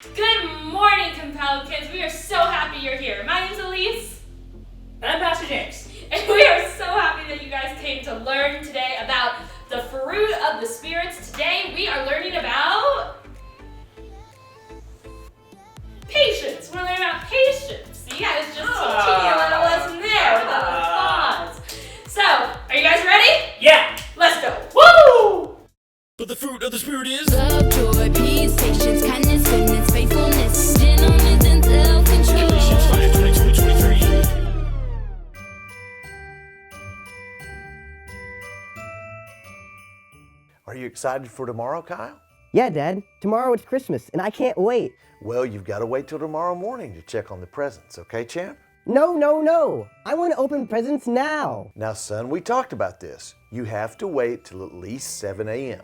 Good morning, Compel kids. We are so happy you're here. My name's Elise. And I'm Pastor James. And we are so happy that you guys came to learn today about the fruit of the spirits. Today we are learning about patience. We're learning about patience. See, I was just teaching you a little lesson there with a little pause. So, are you guys ready? Yeah. Let's go. Woo! But the fruit of the Spirit is love, joy, peace, patience, kindness, goodness, faithfulness, gentleness, and self-control. Galatians 5:22-23. Are you excited for tomorrow, Kyle? Yeah, Dad. Tomorrow it's Christmas, and I can't wait. Well, you've got to wait till tomorrow morning to check on the presents, okay, champ? No. I want to open presents now. Now, son, we talked about this. You have to wait till at least 7 a.m.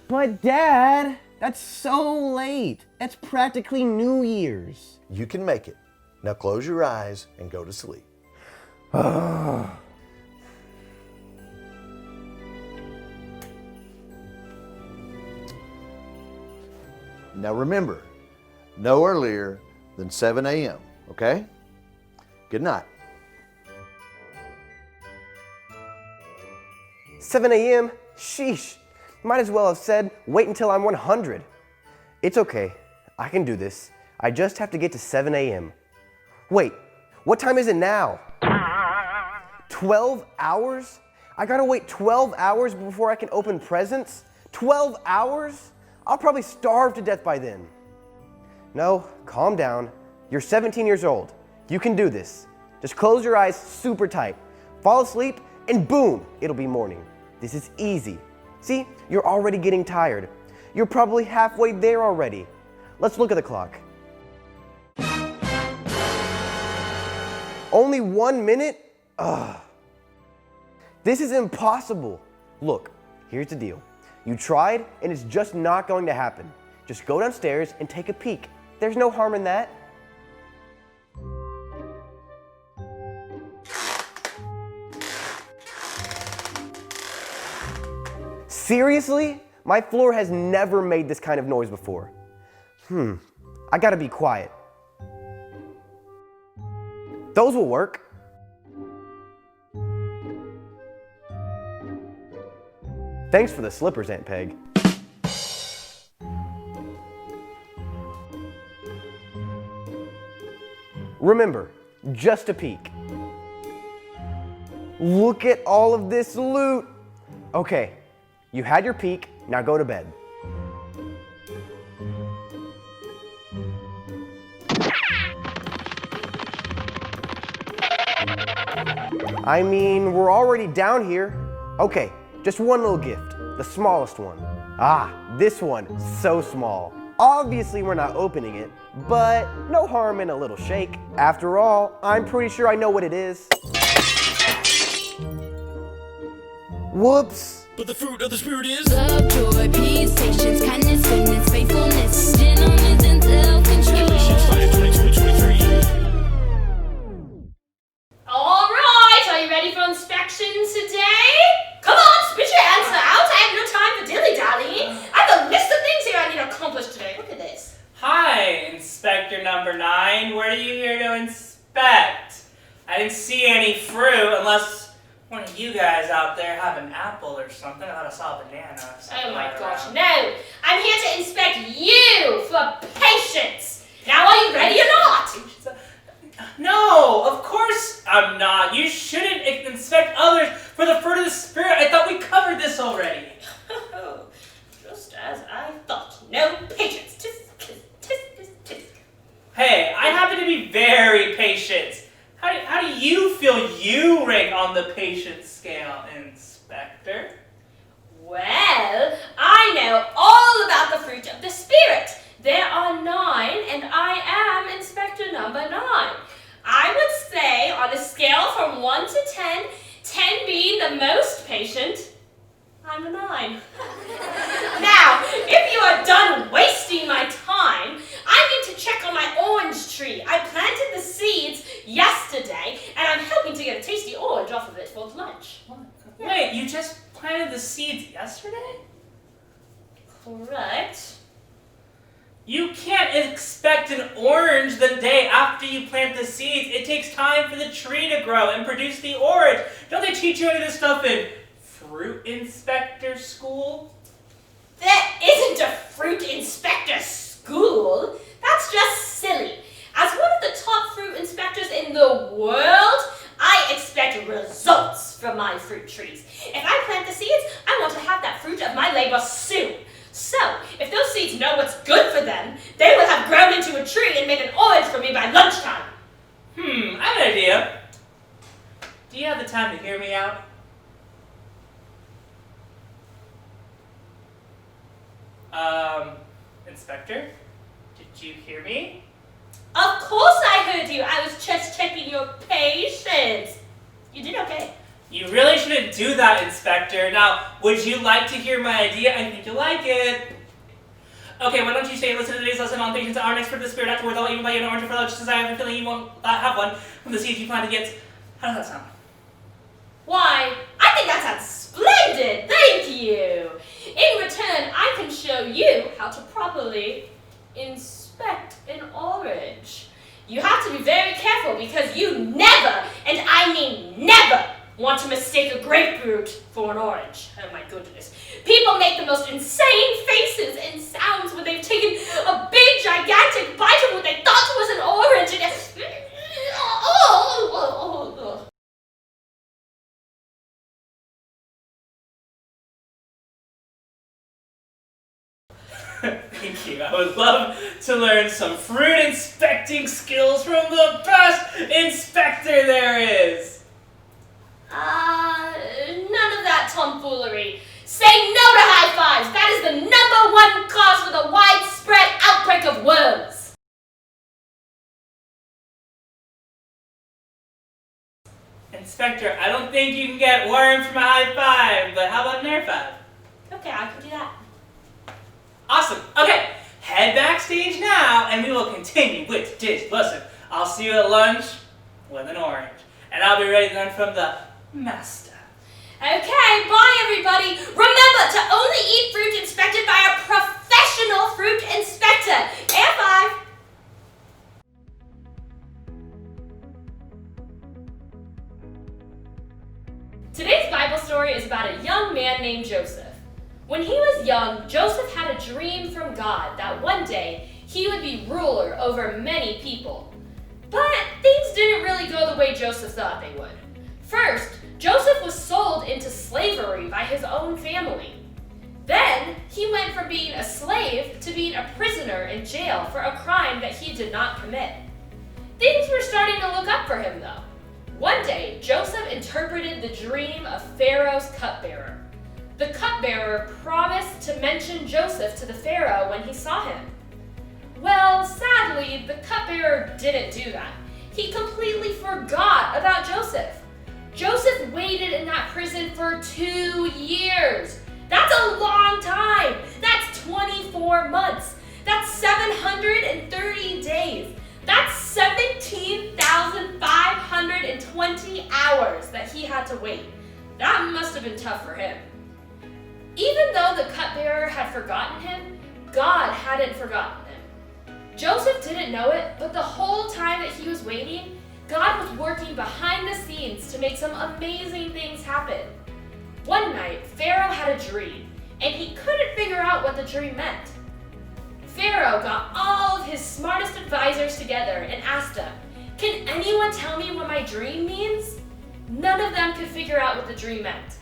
But Dad, that's so late. That's practically New Year's. You can make it. Now close your eyes and go to sleep. Now remember, no earlier than 7 a.m., okay? Good night. 7 a.m.? Sheesh. Might as well have said, wait until I'm 100. It's okay. I can do this. I just have to get to 7 a.m. Wait, what time is it now? 12 hours? I gotta wait 12 hours before I can open presents? 12 hours? I'll probably starve to death by then. No, calm down. You're 17 years old. You can do this. Just close your eyes super tight. Fall asleep, and boom, it'll be morning. This is easy. See, you're already getting tired. You're probably halfway there already. Let's look at the clock. Only 1 minute? Ugh. This is impossible. Look, here's the deal. You tried, and it's just not going to happen. Just go downstairs and take a peek. There's no harm in that. Seriously? My floor has never made this kind of noise before. I gotta be quiet. Those will work. Thanks for the slippers, Aunt Peg. Remember, just a peek. Look at all of this loot. Okay, you had your peek, now go to bed. I mean, we're already down here. Okay, just one little gift, the smallest one. This one, so small. Obviously we're not opening it, but no harm in a little shake. After all, I'm pretty sure I know what it is. Whoops. But the fruit of the Spirit is Love, joy, peace, patience, kindness, goodness, faithfulness, gentleness, and self-control. Galatians 5:22-23. All right, are you ready for inspection today? Come on, spit your answer out. I have no time for dilly-dallying. I have a list of things here I need to accomplish today. Look at this. Hi, Inspector number 9. What are you here to inspect? I didn't see any fruit unless one of you guys out there have an apple or something. I thought I saw a banana or something. Oh my lying gosh, around. no. I'm here to inspect you for patience. Now, are you ready or not? No, of course I'm not. You shouldn't inspect others for the fruit of the Spirit. I thought we covered this already. Just as I thought. No patience. Tisk, tisk, tisk, tisk. Hey, I happen to be very patient. How do you feel you rank on the patience scale, Inspector? Well, I know all about the fruit of the Spirit. There are 9, and I am Inspector number 9. I would say on a scale from 1 to 10, 10 being the most patient, I'm a 9. Now, if you are done wasting my time, I need to check on my orange tree. I planted the seeds yesterday, and I'm hoping to get a tasty orange off of it for lunch. Wait, you just planted the seeds yesterday? Correct. You can't expect an orange the day after you plant the seeds. It takes time for the tree to grow and produce the orange. Don't they teach you any of this stuff in fruit inspector school? There isn't a fruit inspector school. That's just silly. As one of the top fruit inspectors in the world, I expect results from my fruit trees. If I plant the seeds, I want to have that fruit of my labor soon. So, if those seeds know what's good for them, they will have grown into a tree and made an orange for me by lunchtime. I have an idea. Do you have the time to hear me out? Inspector, did you hear me? Of course I heard you. I was just checking your patience. You did okay. You really shouldn't do that, Inspector. Now, would you like to hear my idea? I think you'll like it. Okay, why don't you stay and listen to today's lesson on patience? Our next fruit of the Spirit afterwards, I'll even buy you an orange umbrella just as I have a feeling you won't have one from the seeds you plan to get. How does that sound? Why, I think that sounds splendid. Thank you. In return, I can show you how to properly inspect an orange. You have to be very careful because you never, and I mean never, want to mistake a grapefruit for an orange. Oh my goodness. People make the most insane faces and sounds when they've taken a big, gigantic bite of what they thought was an orange and Thank you. I would love to learn some fruit inspecting skills from the best inspector there is. None of that tomfoolery. Say no to high fives. That is the #1 cause for the widespread outbreak of worms. Inspector, I don't think you can get worms from a high five, but how about an air five? Okay, I can do that. Awesome. Okay, head backstage now, and we will continue with today's lesson. I'll see you at lunch with an orange, and I'll be ready to learn from the master. Okay, bye everybody. Remember to only eat fruit inspected by a professional fruit inspector. Air five. Today's Bible story is about a young man named Joseph. When he was young, Joseph had a dream from God that one day he would be ruler over many people. But things didn't really go the way Joseph thought they would. First, Joseph was sold into slavery by his own family. Then, he went from being a slave to being a prisoner in jail for a crime that he did not commit. Things were starting to look up for him though. One day, Joseph interpreted the dream of Pharaoh's cupbearer. The cupbearer promised to mention Joseph to the Pharaoh when he saw him. Well, sadly, the cupbearer didn't do that. He completely forgot about Joseph. Joseph waited in that prison for 2 years. That's a long time. That's 24 months. That's 730 days. That's 17,520 hours that he had to wait. That must have been tough for him. Even though the cupbearer had forgotten him, God hadn't forgotten him. Joseph didn't know it, but the whole time that he was waiting, God was working behind the scenes to make some amazing things happen. One night, Pharaoh had a dream, and he couldn't figure out what the dream meant. Pharaoh got all of his smartest advisors together and asked them, "Can anyone tell me what my dream means?" None of them could figure out what the dream meant.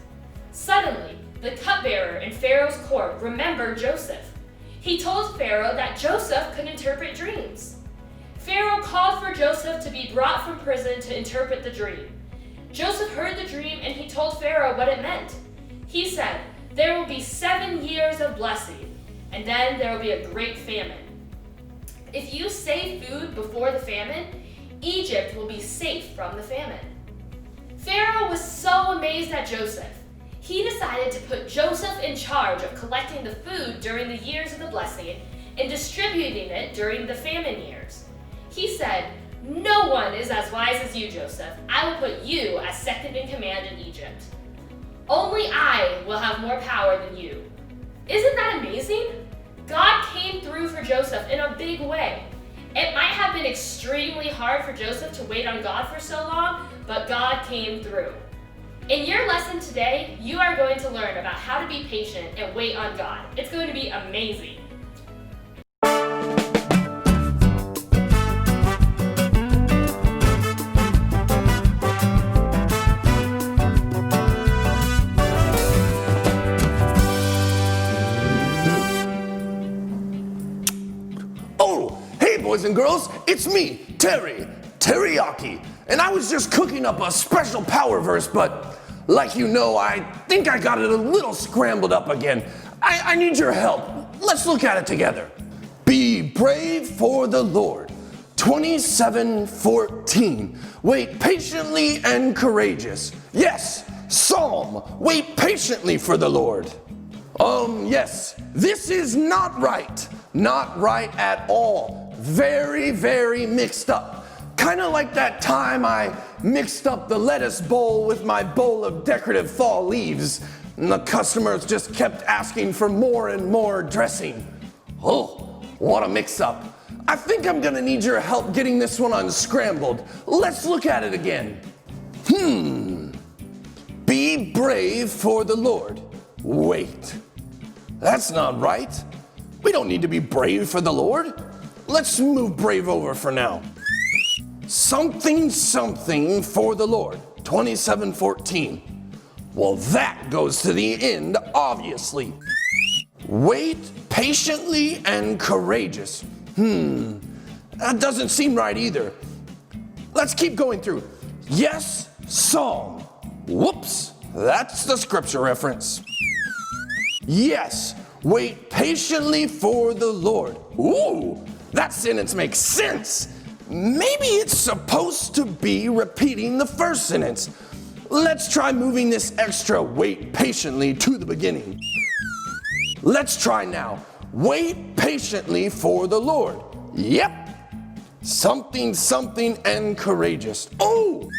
Suddenly, the cupbearer in Pharaoh's court remembered Joseph. He told Pharaoh that Joseph could interpret dreams. Pharaoh called for Joseph to be brought from prison to interpret the dream. Joseph heard the dream and he told Pharaoh what it meant. He said, "There will be 7 years of blessing, and then there will be a great famine. If you save food before the famine, Egypt will be safe from the famine." Pharaoh was so amazed at Joseph. He decided to put Joseph in charge of collecting the food during the years of the blessing and distributing it during the famine years. He said, "No one is as wise as you, Joseph. I will put you as second in command in Egypt. Only I will have more power than you." Isn't that amazing? God came through for Joseph in a big way. It might have been extremely hard for Joseph to wait on God for so long, but God came through. In your lesson today, you are going to learn about how to be patient and wait on God. It's going to be amazing. Oh, hey boys and girls, it's me, Teriyaki, and I was just cooking up a special power verse, but like you know, I think I got it a little scrambled up again. I need your help. Let's look at it together. Be brave for the Lord. 27:14. Wait patiently and courageous. Yes, Psalm. Wait patiently for the Lord. Yes, this is not right. Not right at all. Very, very mixed up. Kind of like that time I mixed up the lettuce bowl with my bowl of decorative fall leaves, and the customers just kept asking for more and more dressing. Oh, what a mix up. I think I'm gonna need your help getting this one unscrambled. Let's look at it again. Be brave for the Lord. Wait, that's not right. We don't need to be brave for the Lord. Let's move brave over for now. Something for the Lord. 27:14. Well, that goes to the end, obviously. Wait patiently and courageous. That doesn't seem right either. Let's keep going through. Yes, Psalm. Whoops, that's the scripture reference. Yes, wait patiently for the Lord. Ooh, that sentence makes sense. Maybe it's supposed to be repeating the first sentence. Let's try moving this extra wait patiently to the beginning. Let's try now. Wait patiently for the Lord. Yep. Something and courageous. Oh!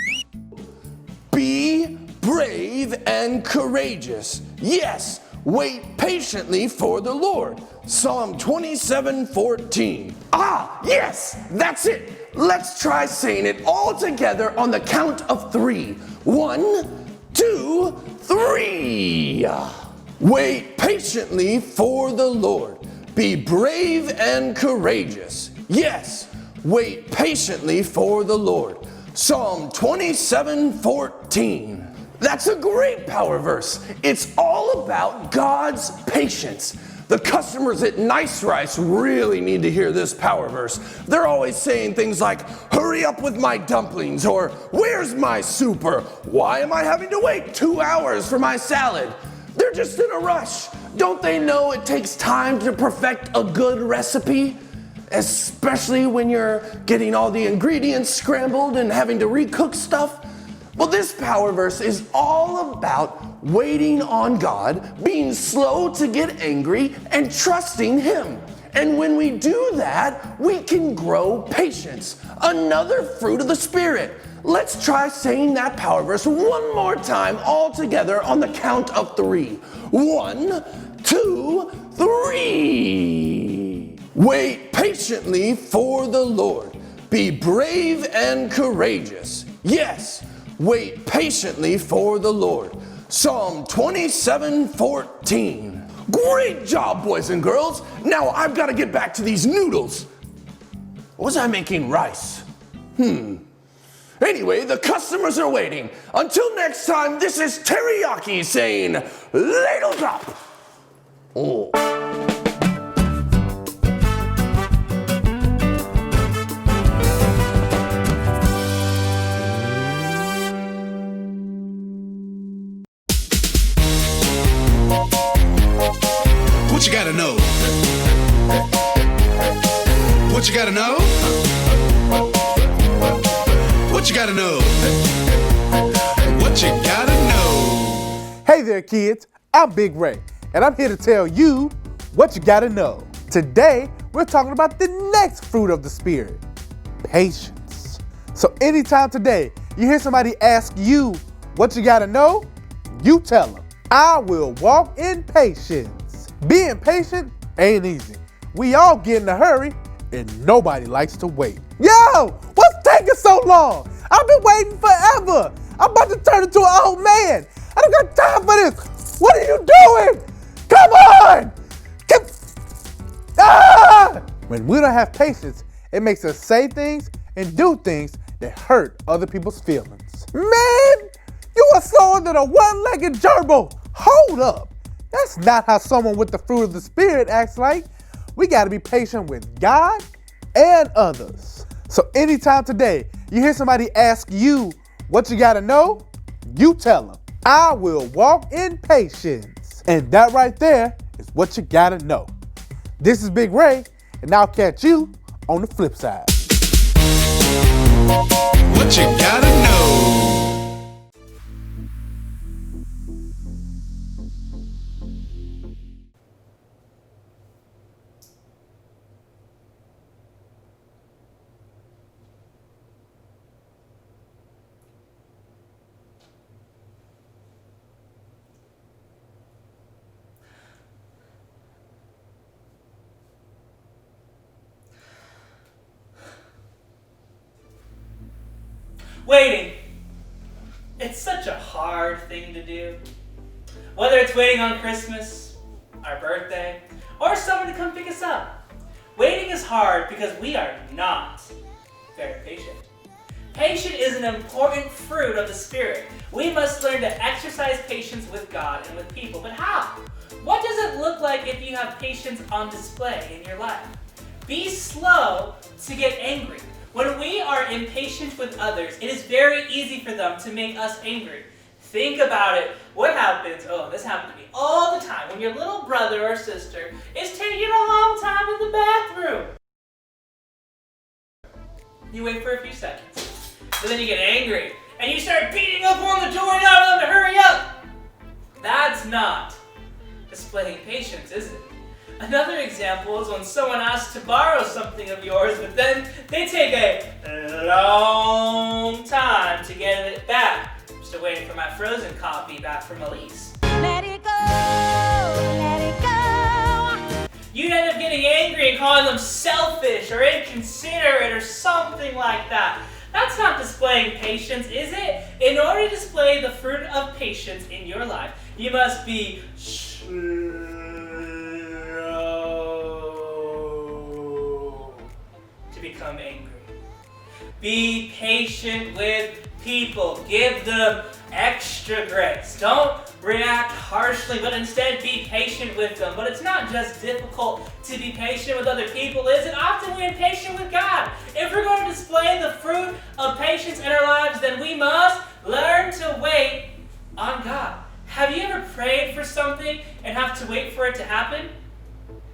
Be brave and courageous. Yes. Wait patiently for the Lord. Psalm 27:14. Ah, yes, that's it. Let's try saying it all together on the count of 3. 1, 2, 3. Wait patiently for the Lord. Be brave and courageous. Yes, wait patiently for the Lord. Psalm 27:14. That's a great power verse. It's all about God's patience. The customers at Nice Rice really need to hear this power verse. They're always saying things like, hurry up with my dumplings, or where's my soup, or why am I having to wait 2 hours for my salad? They're just in a rush. Don't they know it takes time to perfect a good recipe? Especially when you're getting all the ingredients scrambled and having to recook stuff. Well, this power verse is all about waiting on God, being slow to get angry, and trusting Him. And when we do that, we can grow patience, another fruit of the Spirit. Let's try saying that power verse one more time all together on the count of 3. 1, 2, 3. Wait patiently for the Lord. Be brave and courageous. Yes. Wait patiently for the Lord. Psalm 27:14. Great job, boys and girls. Now I've got to get back to these noodles. Was I making rice? Anyway, the customers are waiting. Until next time, this is Teriyaki saying, ladles up. Oh. What you gotta know? What you gotta know? What you gotta know? What you gotta know? Hey there, kids. I'm Big Ray, and I'm here to tell you what you gotta know. Today, we're talking about the next fruit of the Spirit, patience. So anytime today you hear somebody ask you what you gotta know, you tell them, I will walk in patience. Being patient ain't easy. We all get in a hurry, and nobody likes to wait. Yo, what's taking so long? I've been waiting forever. I'm about to turn into an old man. I don't got time for this. What are you doing? Come on! When we don't have patience, it makes us say things and do things that hurt other people's feelings. Man, you are slower than a one-legged gerbil. Hold up. That's not how someone with the fruit of the Spirit acts like. We got to be patient with God and others. So anytime today you hear somebody ask you what you got to know, you tell them, I will walk in patience. And that right there is what you got to know. This is Big Ray, and I'll catch you on the flip side. What you gotta know. Waiting. It's such a hard thing to do. Whether it's waiting on Christmas, our birthday, or someone to come pick us up. Waiting is hard because we are not very patient. Patience is an important fruit of the Spirit. We must learn to exercise patience with God and with people. But how? What does it look like if you have patience on display in your life? Be slow to get angry. When we are impatient with others, it is very easy for them to make us angry. Think about it. What happens? Oh, this happens to me all the time. When your little brother or sister is taking a long time in the bathroom. You wait for a few seconds, but then you get angry, and you start beating up on the door and telling them to hurry up. That's not displaying patience, is it? Another example is when someone asks to borrow something of yours, but then they take a long time to get it back. I'm still waiting for my frozen coffee back from Elise. Let it go, let it go. You'd end up getting angry and calling them selfish or inconsiderate or something like that. That's not displaying patience, is it? In order to display the fruit of patience in your life, you must be slow to become angry. Be patient with people. Give them extra grace. Don't react harshly, but instead be patient with them. But it's not just difficult to be patient with other people, is it? Often we're impatient with God. If we're going to display the fruit of patience in our lives, then we must learn to wait on God. Have you ever prayed for something and have to wait for it to happen?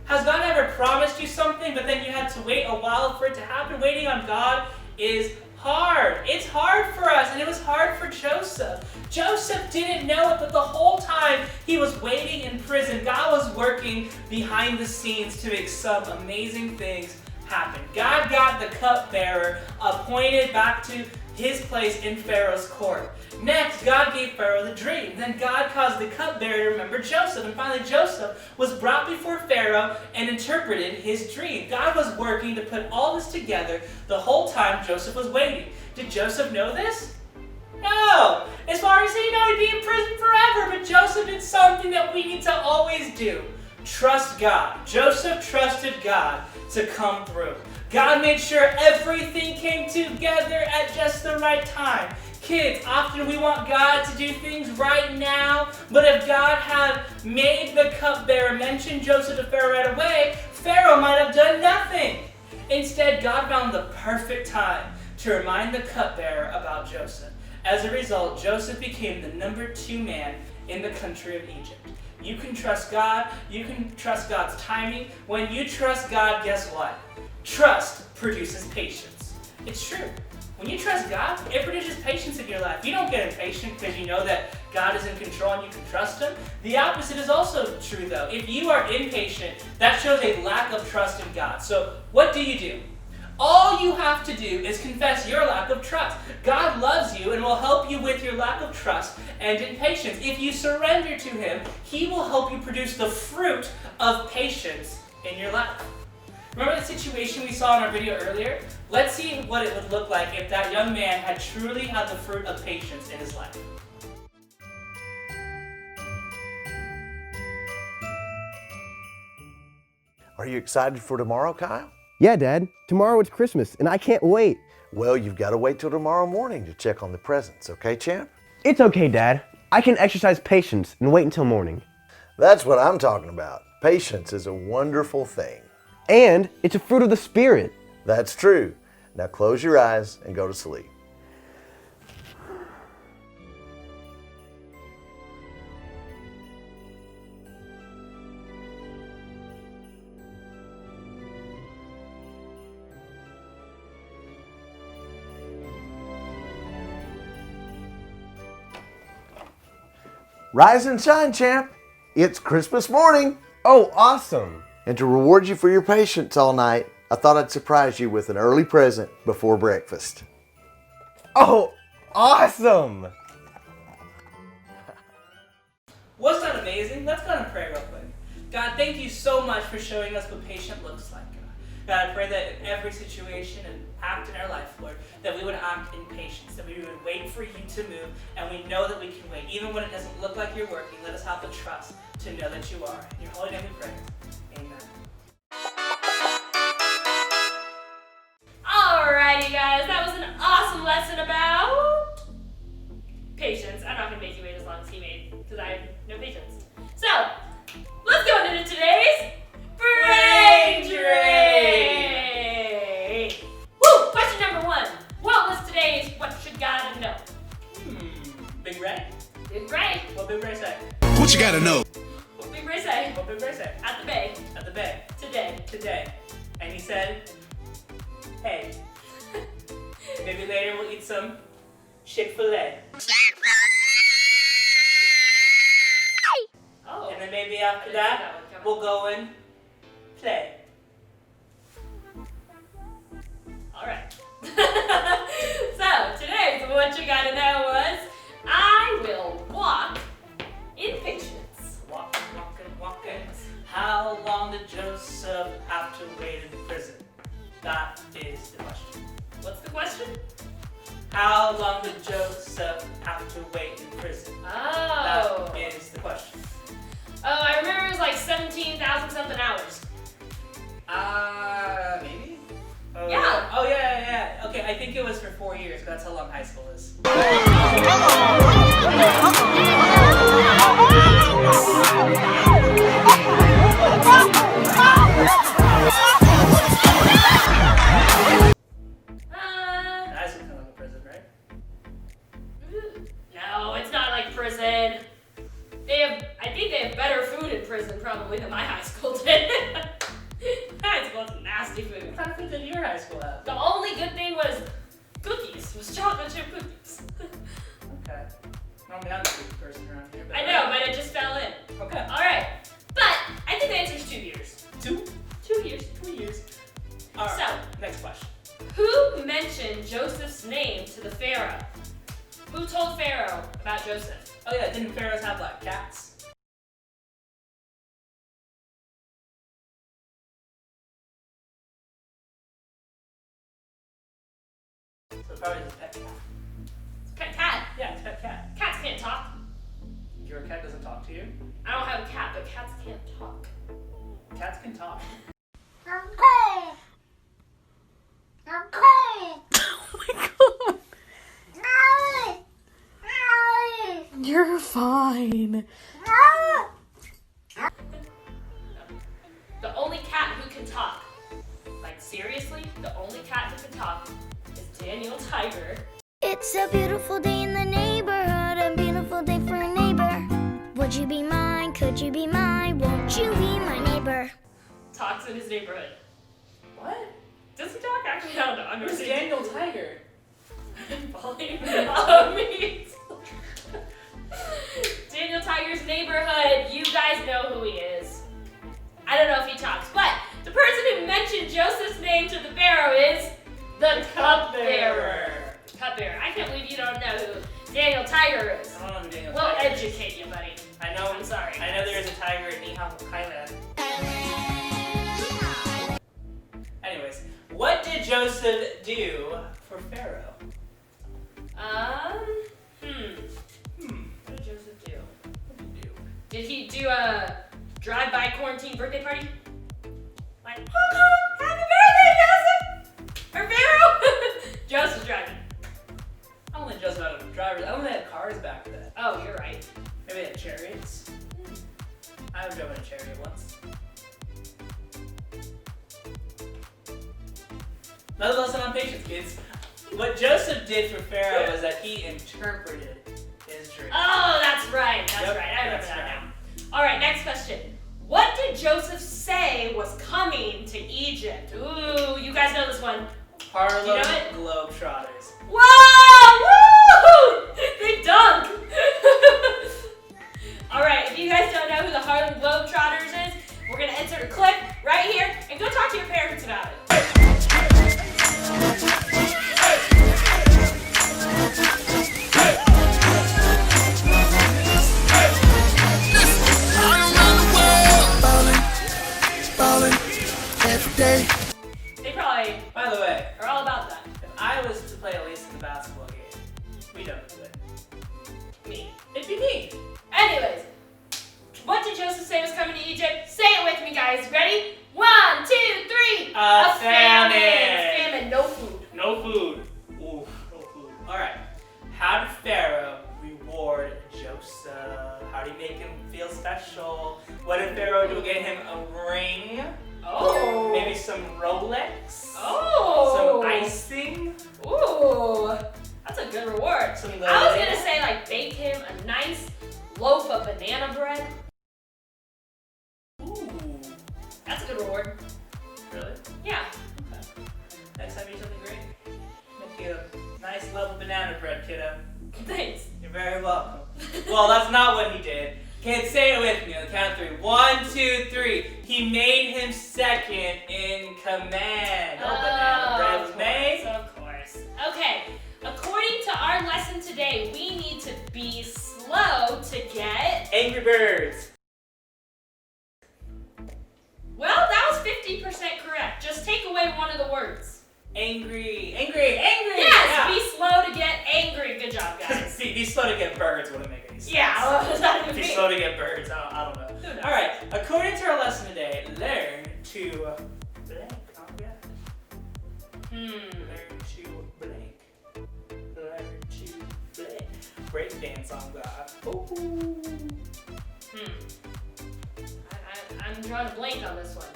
Has God ever promised you something, but then you had to wait a while for it to happen? Waiting on God is hard. It's hard for us, and it was hard for Joseph. Joseph didn't know it, but the whole time he was waiting in prison, God was working behind the scenes to make some amazing things happen. God got the cupbearer appointed back to his place in Pharaoh's court. Next, God gave Pharaoh the dream. Then God caused the cupbearer to remember Joseph. And finally, Joseph was brought before Pharaoh and interpreted his dream. God was working to put all this together the whole time Joseph was waiting. Did Joseph know this? No. As far as he knew, he'd be in prison forever. But Joseph did something that we need to always do. Trust God. Joseph trusted God to come through. God made sure everything came together at just the right time. Kids, often we want God to do things right now, but if God had made the cupbearer mention Joseph to Pharaoh right away, Pharaoh might have done nothing. Instead, God found the perfect time to remind the cupbearer about Joseph. As a result, Joseph became the number 2 man in the country of Egypt. You can trust God. You can trust God's timing. When you trust God, guess what? Trust produces patience. It's true. When you trust God, it produces patience in your life. You don't get impatient because you know that God is in control and you can trust Him. The opposite is also true, though. If you are impatient, that shows a lack of trust in God. So what do? All you have to do is confess your lack of trust. God loves you and will help you with your lack of trust and impatience. If you surrender to Him, He will help you produce the fruit of patience in your life. Remember the situation we saw in our video earlier? Let's see what it would look like if that young man had truly had the fruit of patience in his life. Are you excited for tomorrow, Kyle? Yeah, Dad. Tomorrow it's Christmas, and I can't wait. Well, you've got to wait till tomorrow morning to check on the presents, okay, champ? It's okay, Dad. I can exercise patience and wait until morning. That's what I'm talking about. Patience is a wonderful thing. And it's a fruit of the Spirit. That's true. Now close your eyes and go to sleep. Rise and shine, champ. It's Christmas morning. Oh, awesome. And to reward you for your patience all night, I thought I'd surprise you with an early present before breakfast. Oh, awesome. Wasn't that amazing? Let's go and pray real quick. God, thank you so much for showing us what patient looks like. God, I pray that in every situation and act in our life, Lord, that we would act in patience, that we would wait for you to move, and we know that we can wait. Even when it doesn't look like you're working, let us have the trust to know that you are. In your holy name we pray. Amen. Alrighty, guys, that was an awesome lesson about patience. I'm not going to make you wait as long as he made, because I have no patience. So, let's go into today's Brain Drain! Woo! Question number 1. What was today's What You Gotta Know? Big Ray? Big Ray. What Big Ray say? What you gotta know? What Big Ray say? What Big Ray say? At the bay. At the bay. Today. And he said, hey, maybe later we'll eat some Chick-fil-A. Oh. And then maybe after that, we'll go and play. Alright. So, today's What You Gotta Know was, I will walk in patience. Walking. How long did Joseph have to wait in prison? That is the question. What's the question? How long did Joseph have to wait in prison? Oh. That is the question. Oh, I remember it was like 17,000 something hours. Maybe? Yeah. Oh, yeah. Okay, I think it was for 4 years, 'cause that's how long high school is. That's kind of like a prison, right? No, it's not like prison. I think they have better food in prison probably than my high school did. My high school has nasty food. What kind of food did your high school have? The only good thing was cookies, was chocolate chip cookies. Okay. Normally I'm the food person around here. But I know, but it just fell in. Okay. Alright, but I think the answer is 2 years. 2 years. 2 years. Alright, So, next question. who mentioned Joseph's name to the Pharaoh? Who told Pharaoh about Joseph? Oh yeah, didn't pharaohs have like cats? So probably just pet cat. It's a pet cat. Yeah, it's pet cat. Cats can't talk. Your cat doesn't talk to you? I don't have a cat, but cats can't talk. Cats can talk. You're fine. The only cat who can talk, like seriously, the only cat who can talk is Daniel Tiger. It's a beautiful day in the neighborhood, a beautiful day for a neighbor. Would you be mine? Could you be mine? Won't you be my neighbor? Talks in his neighborhood. What? Does he talk? Actually, I don't know. I'm Who's just Daniel Tiger? Daniel Tiger's neighborhood. You guys know who he is. I don't know if he talks, but the person who mentioned Joseph's name to the Pharaoh is the cupbearer. Cupbearer. I can't believe you don't know who Daniel Tiger is. I don't know who Daniel We'll Tiger is. educate you, buddy. I know. I'm sorry. I know there is a tiger in Thailand. did Joseph do for Pharaoh? What did Joseph do? What did he do? Did he do a drive-by quarantine birthday party? Like, honk honk, happy birthday, Joseph! Or Pharaoh? Joseph's driving. I don't think Joseph had a driver. I don't think they had cars back then. Oh, you're right. Maybe they had chariots. I've driven a chariot once. Another lesson on patience, kids. What Joseph did for Pharaoh was that he interpreted his dream. Oh, that's right. That's Yep, right. I remember that's that right. now. All right, next question. What did Joseph say was coming to Egypt? Ooh, you guys know this one. Harlem Do you know it? Globetrotters. Whoa! Woo! Big dunk! All right, if you guys don't know who the Harlem Globetrotters is, we're going to insert a clip right here and go talk to your parents about it. They probably By the way, are all about that. if I was to play Elise in the basketball game, we don't do it. Me. It'd be me. Anyways, what did Joseph say was coming to Egypt? Say it with me, guys. Ready? 1, 2, 3. A famine. A famine. No food. No food. Ooh, no food. Alright. How did Pharaoh reward Joseph? How did he make him feel special? What did Pharaoh do? Get him a ring? Oh. Maybe some Rolex? Oh. Some icing? Ooh. That's a good reward. Some I was going to say, like, bake him a nice loaf of banana bread. Ooh. That's a good reward. Really? Yeah. Okay. Next time you do something great, make you a nice level banana bread, kiddo. Thanks. You're very welcome. Well, that's not what he did. Can't say it with me on the count of 3. 1, 2, 3. He made him second in command. No banana bread was made. Of course. Okay. According to our lesson today, we need to be slow to get. Angry Birds. Well, that was 50% correct. Just take away one of the words. Angry. Angry. Yes, Yeah. be slow to get angry. Good job, guys. Be slow to get birds wouldn't make any sense. Yeah, what does that even Be mean? slow to get birds. I don't know. Who knows? All right. According to our lesson today, learn to blank. Oh yeah. Learn to blank. Learn to blank. Break dance on God. Ooh. I'm drawing a blank on this one.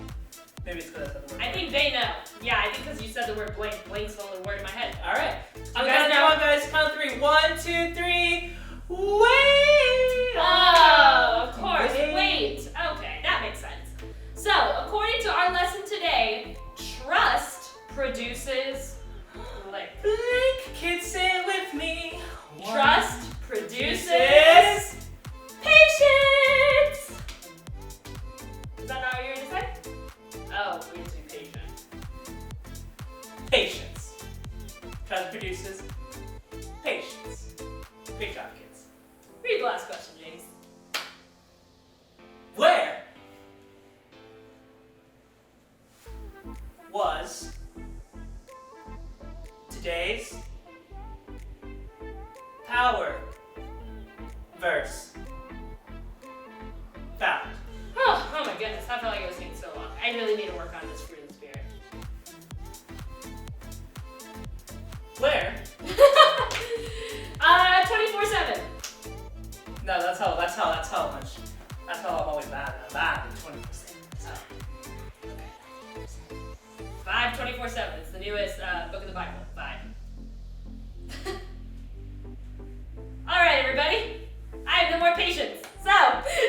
Maybe it's because that's the word. I think they know. Yeah, I think because you said the word blank. Blank's the only word in my head. All right. You guys know? Come on, guys. Count 3. 1, 2, 3. Wait. Oh, of course. Wait. Wait. Okay, that makes sense. So, according to our lesson today, trust produces blank. Blank. Kids, say it with me. Trust produces patience. Is that not what you're going to say? Oh, we have to be patient. Patience. Trust produces patience. Great job, kids. Read the last question, James. Where was today's power verse found? Oh my goodness, I felt like it was taking so long. I really need to work on this fruit of the spirit. Where? 24/7. No, that's how much. That's how I'm always bad. I'm bad at 20%. Oh. Okay. 5 24/7. It's the newest book of the Bible. 5. All right, everybody. I have no more patience. So,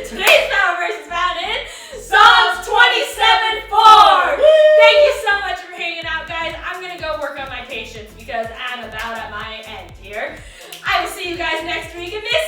today's power verse is found in Psalms 27:4. Thank you so much for hanging out, guys. I'm going to go work on my patience because I'm about at my end here. I will see you guys next week, and this